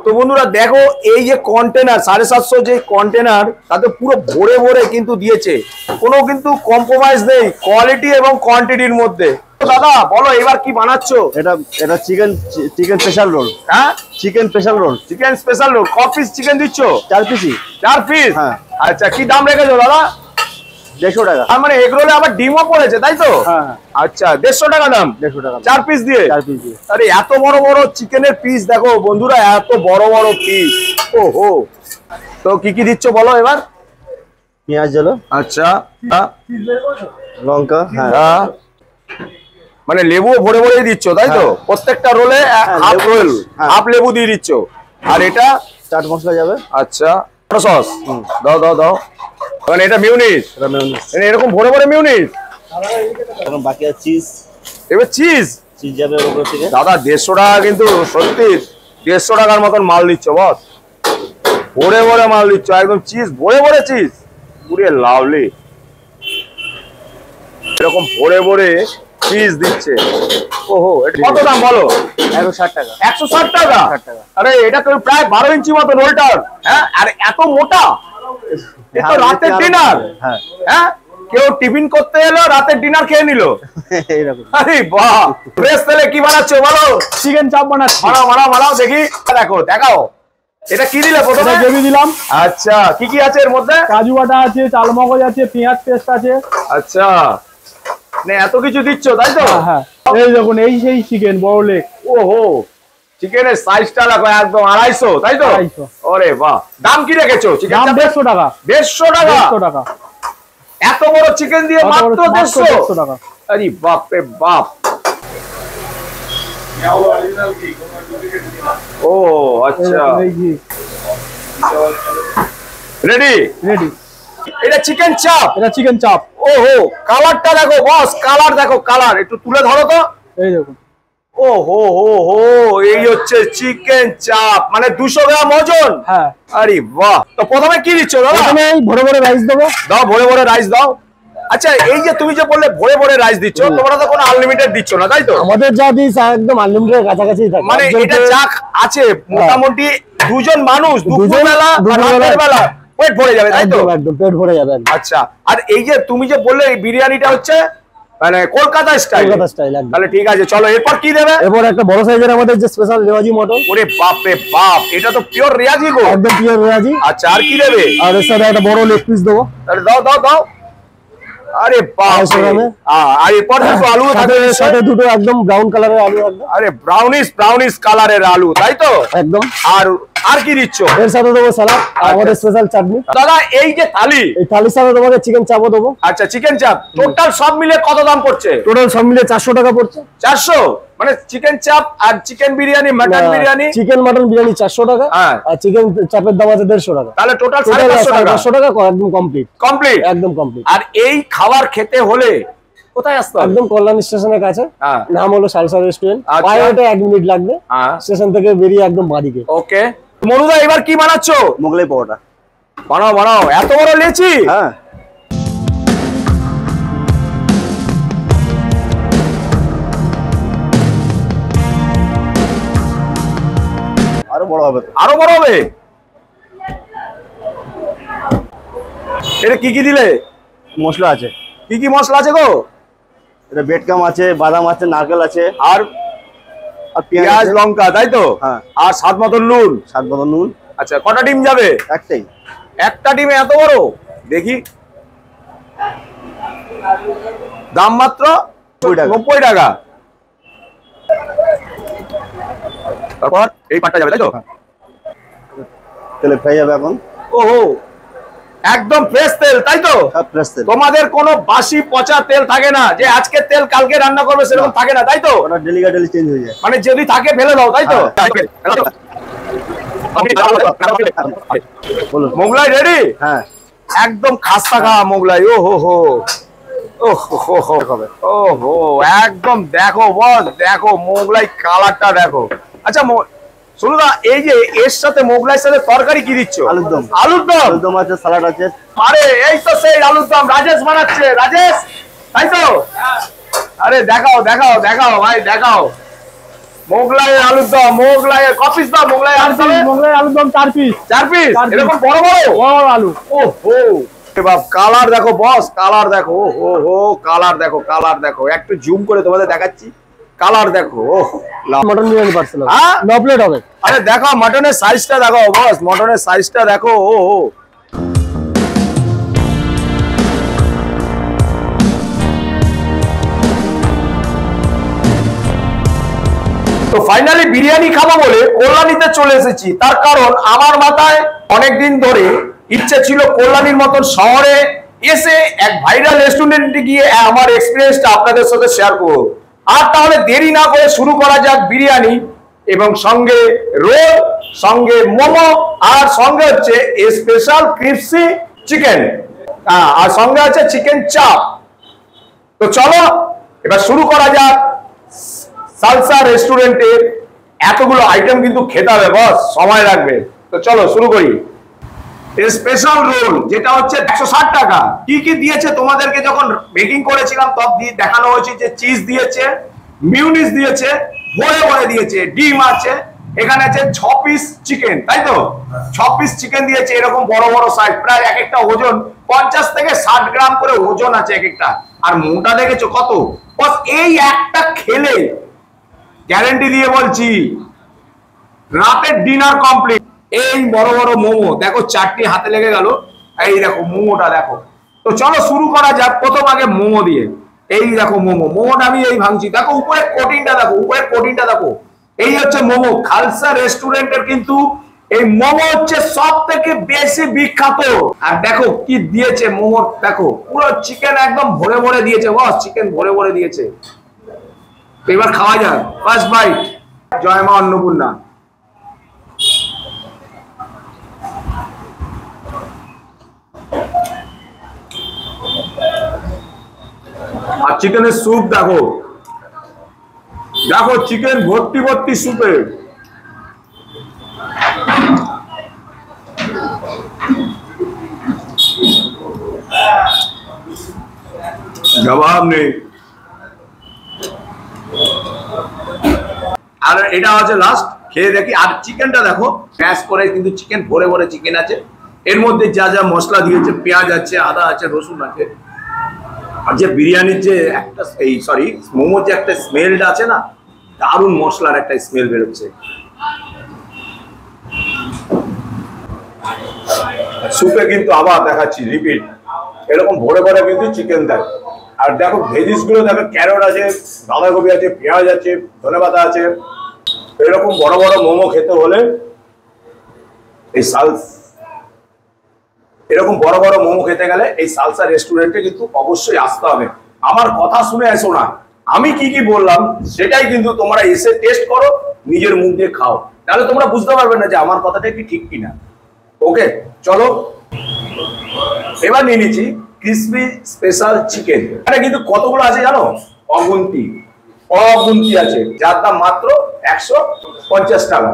তো বন্ধুরা দেখো এই যে কন্টেনার 750 যে কন্টেনার, তাতে পুরো ভরে ভরে কিন্তু দিয়েছে, কোনো কিন্তু কম্প্রোমাইজ নেই কোয়ালিটি এবং কোয়ান্টিটির মধ্যে। তো দাদা বলো এবার কি বানাচ্ছো? এটা চিকেন স্পেশাল রোল। হ্যাঁ, chicken special roll, chicken special roll. ক পিস চিকেন দিচ্ছ? 4 পিসই। 4 পিস? হ্যাঁ। আচ্ছা, কি দাম রেখেছো দাদা? 150 টাকা। আর মানে এগ রোলে আবার ডিমও পড়েছে তাই তো? হ্যাঁ। আচ্ছা, 150 টাকা দাম। 150 টাকা 4 পিস দিয়ে? 4 পিস দিয়ে। আরে এত বড় বড় চিকেনের পিস দেখো বন্ধুরা, এত বড় বড় পিস। ওহো, তো কি কি দিচ্ছ বলো এবার? পেঁয়াজ জলো, আচ্ছা, লঙ্কা। হ্যাঁ, হ্যাঁ, মানে লেবু ভরে ভরে দিচ্ছ তাই তো? হ্যাঁ। প্রত্যেকটা রোলে হাফ রোল, হ্যাঁ। হাফ লেবু দিয়ে দিচ্ছ। আর এটা চাট মশলা যাবে। আচ্ছা, সস দাও দাও দাও। মানে এটা মিউনিস, এটা মেয়োনিজ। এরকম ভরে ভরে মিউনিস। এখন বাকি আছে চিজ। এবার চিজ যাবে ওর উপর থেকে। দাদা 150 টাকা, কিন্তু সত্যি 150 টাকার মতন মাল দিচ্ছ বস, ভরে ভরে মাল দিচ্ছ একদম, চিজ ভরে ভরে চিজ, পুরে লাভলি। এরকম ভরে ভরে চিজ দিচ্ছে। ওহো, এটা কত দাম বলো? 160 টাকা। 160 টাকা? 160 টাকা। আরে এটা তো প্রায় 12 ইঞ্চি মতো রোলটার। হ্যাঁ, আর এত মোটা, এটা রাতের ডিনার। হ্যাঁ, হ্যাঁ, কেউ টিফিন করতে এলো, রাতের ডিনার খেয়ে নিল। এইরকম। আরে বাহ, বেশ। তাহলে কি বানাচ্ছো বলো? চিকেন চাপ বানাচ্ছি। মারাও মারাও মারাও দেখি। দেখো দেখাও, এটা কি দিলে প্রথমে? এটা গ্রেভি দিলাম। আচ্ছা, কি কি আছে এর মধ্যে? কাজু বাটা আছে, চাল মগজ আছে, পেঁয়াজ পেস্ট আছে। আচ্ছা, মানে এত কিছু দিচ্ছ তাই তো? হ্যাঁ, এই দেখুন, এই সেই চিকেন বড় লেগ। ওহো, চিকেনের সাইজটা দেখো একদম 250 তাই তো? 250। ওরে বাহ, দাম কি রেখেছো? চিকেন দাম 150 টাকা। 150 টাকা? 150 টাকা। এত বড় চিকেন দিয়ে মাত্র 150 টাকা। আরে বাপ রে বাপ। ও আচ্ছা, রেডি রেডি। এটা চিকেন চাপ। এটা চিকেন চাপ। ওহো, কালারটা দেখো বস, কালার দেখো, কালার একটু তুলে ধরো তো। এই দেখুন। ও হো হো হো, এই হচ্ছে চিকেন চাপ, মানে 200 গ্রাম ওজন। হ্যাঁ। আরে বাহ, তো প্রথমে কি দিচ্ছ দাদা? প্রথমে এই ভরে ভরে রাইস দেবো। দাও, ভরে ভরে রাইস দাও। আচ্ছা, এই যে তুমি যে বললে ভরে ভরে রাইস দিচ্ছ, তোমরা তো কোনো আনলিমিটেড দিচ্ছ না তাই তো? আমাদের যা দিস একদম আনলিমিটেড কাছাকাছি থাকে। মানে এটা যা আছে মোটামুটি 2 জন মানুষ দুপুরবেলা আর রাতের বেলা পেট ভরে যাবে তাই তো? একদম একদম পেট ভরে যাবে একদম। আচ্ছা, আর এই যে তুমি যে বললে এই বিরিয়ানিটা হচ্ছে মানে কলকাতা স্টাইল। কলকাতা স্টাইল একদম। তাহলে ঠিক আছে, চলো এরপর কি দেবে? এরপর একটা বড় সাইজের আমাদের যে স্পেশাল রেওয়াজি মটন। ওরে বাপ রে বাপ, এটা তো পিওর রেয়াজি গো। একদম পিওর রেওয়াজি। আচ্ছা, আর কি দেবে? আর এর সাথে একটা বড় লেগ পিস দেবো। তাহলে দাও দাও দাও। আরে বাপ 250 গ্রামে। আর এরপর দুটো আলু থাকবে সাথে দুটো একদম ব্রাউন কালারের আলু একদম। আরে ব্রাউনিশ কালারের আলু তাই তো? একদম। আর কি দিচ্ছ? এর সাথে দেবো স্যালাড আর আমাদের স্পেশাল চাটনি। দাদা এই যে থালি, এই থালির সাথে তোমাকে চিকেন চাপও দেবো। আচ্ছা চিকেন চাপ, টোটাল সব মিলে কত দাম পড়ছে? টোটাল সব মিলে 400 টাকা পড়ছে। 400? মানে চিকেন চাপ আর chicken biryani, mutton biryani, chicken mutton biryani 400 টাকা। হ্যাঁ। আর চিকেন চাপের দাম আছে 150 টাকা। তাহলে টোটাল টোটাল 550 টাকা। 500 টাকা একদম কমপ্লিট। কমপ্লিট? একদম কমপ্লিট। আর এই খাবার খেতে হলে কোথায় আসতে হবে? একদম কল্যাণ স্টেশনের কাছে। হ্যাঁ। নাম হলো সালসা রেস্টুরেন্ট। আচ্ছা। পায়ে হেঁটে 1 মিনিট লাগবে। হ্যাঁ। স্টেশন থেকে বেরিয়ে একদম বাদিকে। ওকে, মনুদা এবার কি বানাচ্ছো? মোগলাই পরোটা। বানাও বানাও, এত বড় লেচি। হ্যাঁ। আরো বড় হবে। আরো বড় হবে। এটা কি কি দিলে? মশলা আছে। কি কি মশলা আছে গো? এটা বেডকাম আছে, বাদাম আছে, নারকেল আছে, আর পেঁয়াজ আছে। লঙ্কা তাই তো? হ্যাঁ। আর স্বাদ মতো নুন। স্বাদ মতো নুন। আচ্ছা, কটা ডিম যাবে? একটাই। একটা ডিমে এত বড়? দেখি, দাম মাত্র 90 টাকা। তারপর এই পাটটা যাবে তাই তো? তেলে ফ্রাই হবে এখন। ওহো, একদম ফ্রেশ তেল তাই তো? সব ফ্রেশ তেল। তোমাদের কোনো বাসি পচা তেল থাকে না যে আজকে তেল কালকে রান্না করবে, সেরকম থাকে না তাই তো? ওটা ডেলিকা ডেলি চেঞ্জ হয়ে যায়। মানে যদি থাকে ফেলে দাও তাই তো? বলুন। মোগলাই রেডি? হ্যাঁ। একদম খাস্তা খা মোগলাই। ও হো হো, ওহো একদম দেখো বস, দেখো মোগলাই কালারটা দেখো। আচ্ছা সোনুদা, এই যে এর সাথে মোগলাইয়ের সাথে তরকারি কি দিচ্ছ? আলুর দম। আলুর দম, আলুর দম আছে, সালাড আছে। আরে এই তো সেই আলুর দম রাজেশ বানাচ্ছে। রাজেশ, তাই তো? আরে দেখাও দেখাও দেখাও ভাই, দেখাও মোগলাইয়ের আলুর দম। মোগলাইয়ের কপিস দাও, মোগলাইয়ের আলুর দম। মোগলাই আলুর দম 4 পিস। 4 পিস এরকম বড় বড় বড় আলু। ওহো বাপ, কালার দেখো বস, কালার দেখো। ওহো কালার দেখো, কালার দেখো, একটু জুম করে তোমাদের দেখাচ্ছি। কালার দেখো। ওহ মটন বিরিয়ানি পার্সেল হবে। হ্যাঁ 9 প্লেট হবে। আরে দেখো মটনের সাইজটা দেখো বস, মটনের সাইজটা দেখো। ওহো তো ফাইনালি বিরিয়ানি খাবো বলে কল্যাণীতে চলে এসেছি। তার কারণ আমার মাথায় অনেকদিন ধরে ইচ্ছে ছিল কল্যাণীর মতন শহরে এসে এক ভাইরাল রেস্টুরেন্টে গিয়ে আমার এক্সপিরিয়েন্সটা আপনাদের সাথে শেয়ার করব। আর তাহলে দেরি না করে শুরু করা যাক বিরিয়ানি, এবং সঙ্গে রোল, সঙ্গে মোমো, আর সঙ্গে হচ্ছে স্পেশাল ক্রিসপি চিকেন, আর সঙ্গে আছে চিকেন চাপ। তো চলো এবার শুরু করা যাক। সালসা রেস্টুরেন্টের এতগুলো আইটেম কিন্তু খেতে হবে বস, সময় লাগবে। তো চলো শুরু করি। স্পেশাল রোল যেটা হচ্ছে 160 টাকা। কি কি দিয়েছে তোমাদেরকে যখন বেকিং করেছিলাম তখন দেখানো হয়েছে যে চিজ দিয়েছে, মিউনিস দিয়েছে, ভরে ভরে দিয়েছে, ডিম আছে, এখানে আছে 6 পিস চিকেন, তাই তো? 6 পিস চিকেন দিয়েছে, এরকম বড় বড় সাইজ, প্রায় এক একটা ওজন 50 থেকে 60 গ্রাম করে ওজন আছে এক একটা। আর মোটা দেখেছো কত বস? এই একটা খেলে গ্যারান্টি দিয়ে বলছি রাতের ডিনার কমপ্লিট। এই বড় বড় মোমো দেখো, 4টি হাতে লেগে গেল। এই দেখো মোমোটা দেখো। তো চলো শুরু করা যাক। প্রথম আগে মোমো দিয়ে। এই দেখো মোমোটা আমি এই ভাঙছি, দেখো উপরে কোটিংটা দেখো, উপরে কোটিংটা দেখো। এই হচ্ছে মোমো। খালসা রেস্টুরেন্টের কিন্তু এই মোমো হচ্ছে সব থেকে বেশি বিখ্যাত। আর দেখো কি দিয়েছে মোমো, দেখো পুরো চিকেন একদম ভরে ভরে দিয়েছে বস, চিকেন ভরে ভরে দিয়েছে। এবার খাওয়া যাক, ফার্স্ট বাইট। জয় মা অন্নপূর্ণা। আর চিকেনের স্যুপ দেখো, দেখো চিকেন ভর্তি ভর্তি স্যুপে। জবাব নেই। আর এটা হচ্ছে লাস্ট, খেয়ে দেখি। আর চিকেনটা দেখো ম্যাশ করে কিন্তু চিকেন ভরে ভরে চিকেন আছে। এর মধ্যে যা যা মশলা দিয়েছে, পেঁয়াজ আছে, আদা আছে, রসুন আছে। আর যে বিরিয়ানির যে একটা মোমোর যে একটা স্মেলটা আছে না, দারুণ মশলার একটা স্মেল বেরোচ্ছে। স্যুপে কিন্তু আবার দেখাচ্ছি রিপিট, এরকম ভরে ভরে কিন্তু চিকেন দেয়। আর দেখো ভেজিস গুলো দেখো, ক্যারট আছে, বাঁধাকপি আছে, পেঁয়াজ আছে, ধনেপাতা আছে। এরকম বড় বড় মোমো খেতে হলে এরকম বড় বড় মোমো খেতে গেলে এই সালসা রেস্টুরেন্টে কিন্তু অবশ্যই আসতে হবে। আমার কথা শুনে এসো না, আমি কি কি বললাম সেটাই কিন্তু তোমরা এসে টেস্ট করো, নিজের মুখ দিয়ে খাও, তাহলে তোমরা বুঝতে পারবে না যে আমার কথাটা কি ঠিক কিনা। ওকে চলো এবার নিয়ে নিচ্ছি ক্রিসপি স্পেশাল চিকেন। এটা কিন্তু কতগুলো আছে জানো? অগুন্তি আছে, যার দাম মাত্র 150 টাকা।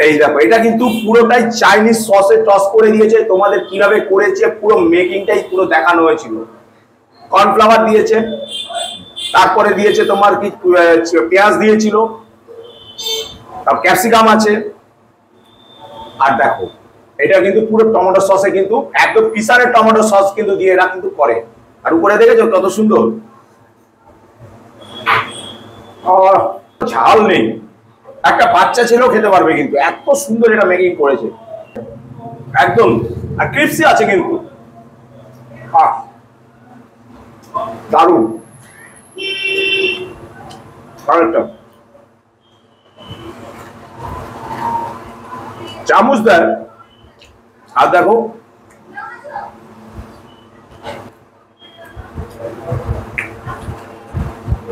এই দেখো, এটা কিন্তু পুরোটাই চাইনিজ সসে টস করে দিয়েছে। তোমাদের কিভাবে করেছে পুরো মেকিংটাই পুরো দেখানো হয়েছিল। কর্নফ্লাওয়ার দিয়েছে, তারপরে দিয়েছে তোমার কি পেঁয়াজ দিয়েছিল, তারপর ক্যাপসিকাম আছে। আর দেখো এটা কিন্তু পুরো টমেটো সসে কিন্তু একদম পিসারের টমেটো সস কিন্তু দিয়ে এরা কিন্তু করে। আর উপরে দেখেছো কত সুন্দর, ঝাল নেই, একটা বাচ্চা ছেলেও খেতে পারবে কিন্তু, এত সুন্দর এটা মেকিং করেছে একদম। আর ক্রিসপি আছে কিন্তু, দারুণ। চামচ দেয় আর দেখো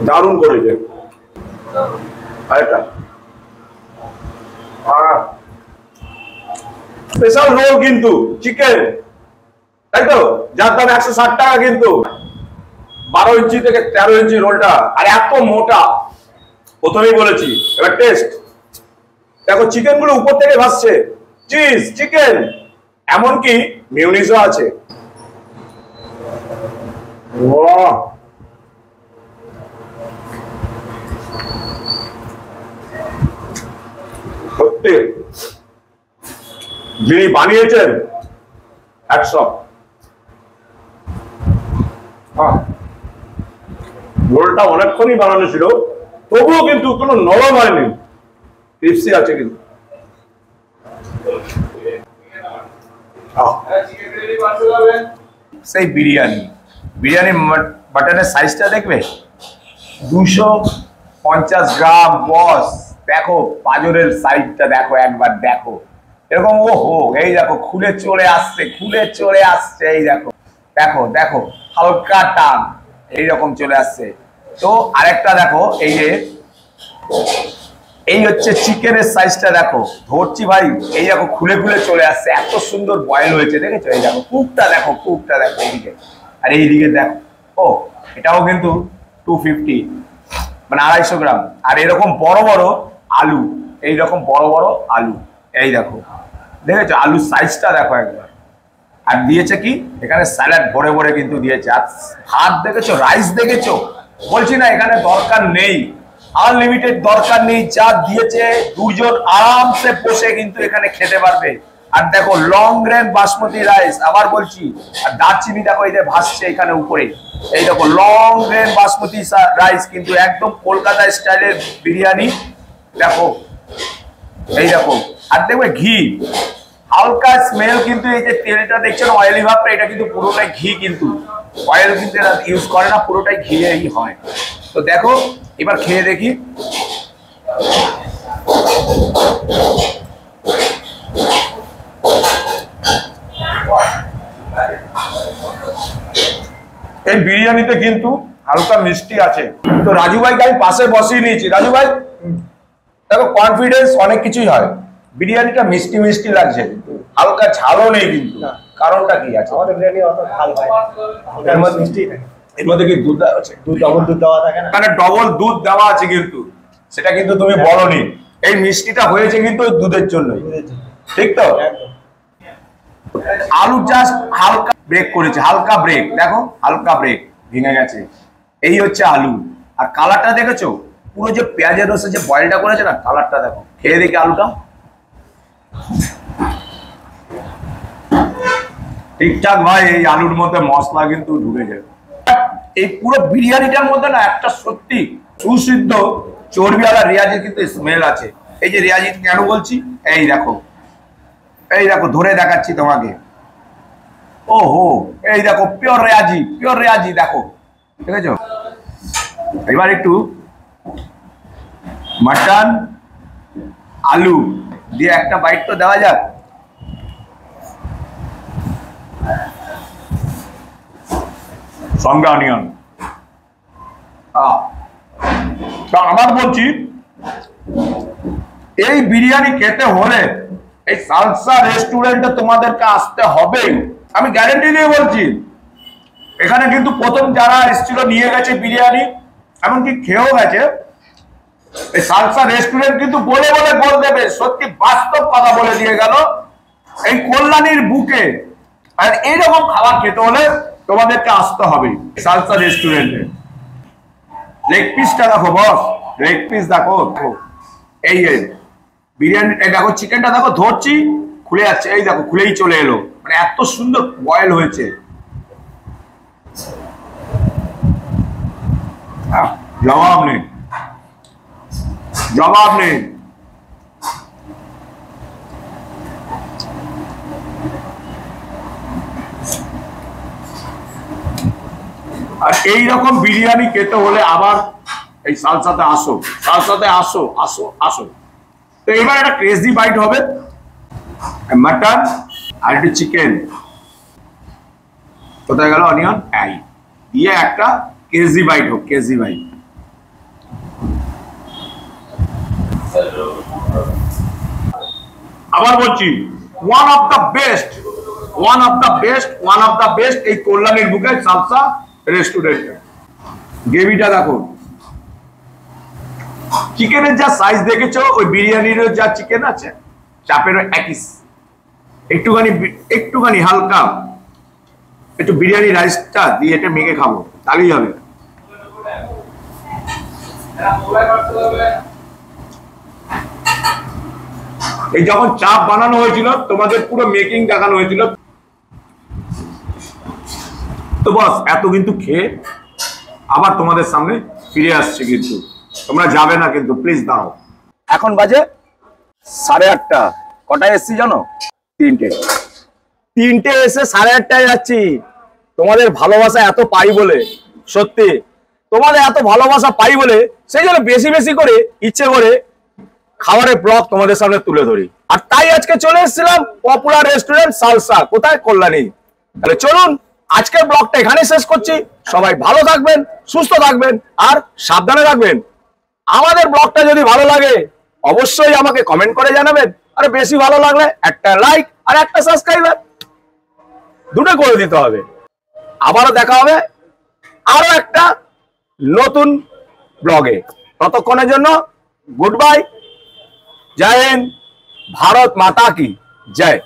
দারুণ করেছে। আরেকটা স্পেশাল রোল কিন্তু চিকেন, তাই তো, যার দাম 160 টাকা কিন্তু। 12 ইঞ্চি থেকে 13 ইঞ্চি রোলটা, আর এত মোটা, প্রথমেই বলেছি। এবার টেস্ট দেখো, চিকেন গুলো উপর থেকে ভাসছে, চিজ, চিকেন, এমনকি মিউনিসও আছে। সত্যি যিনি বানিয়েছেন একশো। রোলটা অনেকক্ষণই বানানো ছিল, তবুও কিন্তু কোনো নরম হয়নি, ক্রিস্পি আছে কিন্তু। সেই বিরিয়ানি, বিরিয়ানি মাটনের সাইজটা দেখবে, 250 গ্রাম। বস দেখো পাঁজরের সাইজটা দেখো, একবার দেখো এরকম। ও হো, এই দেখো খুলে চলে আসছে, খুলে চলে আসছে, এই দেখো দেখো দেখো, হালকা টান এইরকম চলে আসছে। তো আরেকটা দেখো, এই যে এই হচ্ছে চিকেনের সাইজটা দেখো, ধরছি ভাই, এই দেখো খুলে খুলে চলে আসছে, এত সুন্দর বয়েল হয়েছে, দেখেছো? এই দেখো কুকটা দেখো, কুকটা দেখো এইদিকে, আর এইদিকে দেখো। ও এটাও কিন্তু 250, মানে 250 গ্রাম। আর এরকম বড় বড় আলু, এইরকম বড় বড় আলু, এই দেখো, দেখেছো আলুর সাইজটা দেখো একবার। আর দিয়েছে কি এখানে স্যালাড ভরে ভরে কিন্তু দিয়েছে। আর ভাত দেখেছো, রাইস দেখেছো, বলছি না এখানে দরকার নেই, আনলিমিটেড দরকার নেই, যা দিয়েছে দুজন আরামসে বসে কিন্তু এখানে খেতে পারবে। আর দেখো লং গ্রেন বাসমতি রাইস, আবার বলছি, আর দারচিনি দেখো এই যে ভাসছে এখানে উপরে, এই দেখো লং গ্রেন বাসমতি রাইস, কিন্তু একদম কলকাতা স্টাইলের বিরিয়ানি দেখো, এই দেখো। আর দেখবে ঘি, হালকা স্মেল, কিন্তু এই যে তেলটা দেখছেন অয়েলি ভাবটা, এটা কিন্তু পুরোটাই ঘি, কিন্তু অয়েল কিন্তু এরা ইউজ করে না, পুরোটাই ঘিয়েই হয়। তো দেখো এবার খেয়ে দেখি। এই বিরিয়ানিতে কিন্তু হালকা মিষ্টি আছে। তো রাজু ভাইকে আমি পাশে বসিয়ে নিয়েছি। রাজু ভাই দেখো, কনফিডেন্স অনেক কিছুই হয়, বিরিয়ানিটা মিষ্টি মিষ্টি লাগছে, হালকা ঝালও নেই, কিন্তু কারণটা কি আছে? আমাদের বিরিয়ানি অত ঝাল হয় না, এর মধ্যে মিষ্টি থাকে। এর মধ্যে কি দুধ দেওয়া আছে? দুধ, ডবল দুধ দেওয়া থাকে না, মানে ডবল দুধ দেওয়া আছে, কিন্তু সেটা কিন্তু তুমি বলনি। এই মিষ্টিটা হয়েছে কিন্তু ওই দুধের জন্যই, ঠিক তো? আলু জাস্ট হালকা ব্রেক করেছে, হালকা ব্রেক, দেখো হালকা ব্রেক ভেঙে গেছে, এই হচ্ছে আলু। আর কালারটা দেখেছো, পুরো যে পেঁয়াজের রসে যে বয়েলটা করেছে না, কালারটা দেখো। খেয়ে দেখি আলুটা, ঠিকঠাক ভাই, এই আলুর মধ্যে মশলা কিন্তু ঢুকে যায়। এই পুরো বিরিয়ানিটার মধ্যে না একটা সত্যি সুসিদ্ধ চর্বিওয়ালা রেয়াজির কিন্তু স্মেল আছে। এই যে রেয়াজি কেন বলছি, এই দেখো, এই দেখো ধরে দেখাচ্ছি তোমাকে, ওহো এই দেখো পিওর রেয়াজি, পিওর রেয়াজি দেখো, ঠিক আছে? এবার একটু মাটন আলু দিয়ে একটা বাইট তো দেওয়া যাক। সঙ্গে অনিয়ন। আবার বলছি, এই বিরিয়ানি খেতে হলে এই সালসা রেস্টুরেন্টে তোমাদেরকে আসতে হবে, আমি গ্যারেন্টি দিয়ে বলছি। এখানে কিন্তু প্রথম যারা এসেছিল নিয়ে গেছে বিরিয়ানি, এমনকি খেয়েও গেছে। এই সালসা রেস্টুরেন্ট কিন্তু বলে বলে গোল দেবে, সত্যি বাস্তব কথা বলে দিয়ে গেল এই কল্যাণীর বুকে। আর এইরকম খাবার খেতে হলে তোমাদেরকে আসতে হবে সালসা রেস্টুরেন্টে। লেগ পিসটা দেখো বস, লেগ পিস দেখো, এই বিরিয়ানিটা দেখো, চিকেনটা দেখো, ধরছি খুলে যাচ্ছে, এই দেখো খুলেই চলে এলো, মানে এত সুন্দর বয়েল হয়েছে, জবাব নেই, জবাব নেই। আর এইরকম বিরিয়ানি খেতে হলে আবার এই সালসাতে আসো, সালসাতে আসো, আসো, আসো। তো এবার একটা ক্রেজি বাইট হবে, মাটন আর একটু চিকেন, কোথায় গেল অনিয়ন, এই দিয়ে একটা কেজি বাইট হোক, কেজি বাইট। আবার বলছি, one of the best, one of the best, one of the best এই কল্যাণীর বুকে সালসা রেস্টুরেন্ট। গ্রেভিটা দেখো, চিকেনের যা সাইজ দেখেছো ওই বিরিয়ানিরও যা চিকেন আছে চাপেরও একই, একটুখানি হালকা একটু বিরিয়ানি রাইসটা দিয়ে এটা মেখে খাবো, তাহলেই হবে। এই যখন চাপ বানানো হয়েছিল তোমাদের পুরো মেকিং দেখানো হয়েছিল, তো বস এত কিন্তু খেয়ে আবার তোমাদের সামনে ফিরে আসছে, কিন্তু তোমরা যাবে না কিন্তু, প্লিজ দাও। এখন বাজে 8:30, কটায় এসছি জানো? 3টে এসে 8:30টায় যাচ্ছি। তোমাদের ভালোবাসা এত পাই বলে, সত্যি তোমাদের এত ভালোবাসা পাই বলে সেই জন্য বেশি বেশি করে ইচ্ছে করে খাবারের ব্লগ তোমাদের সামনে তুলে ধরি। আর তাই আজকে চলে এসেছিলাম পপুলার রেস্টুরেন্ট সালসা, কোথায়? কল্যাণী। তাহলে চলুন আজকের ব্লগটা এখানেই শেষ করছি। সবাই ভালো থাকবেন, সুস্থ থাকবেন আর সাবধানে থাকবেন। আমাদের ব্লগটা যদি ভালো লাগে অবশ্যই আমাকে কমেন্ট করে জানাবেন, আর বেশি ভালো লাগলে একটা লাইক আর একটা সাবস্ক্রাইব দুটো করে দিতে হবে। আবারও দেখা হবে আরো একটা নতুন ব্লগে। ততক্ষণের জন্য গুড বাই, জয় হিন্দ, ভারত মাতা কি জয়।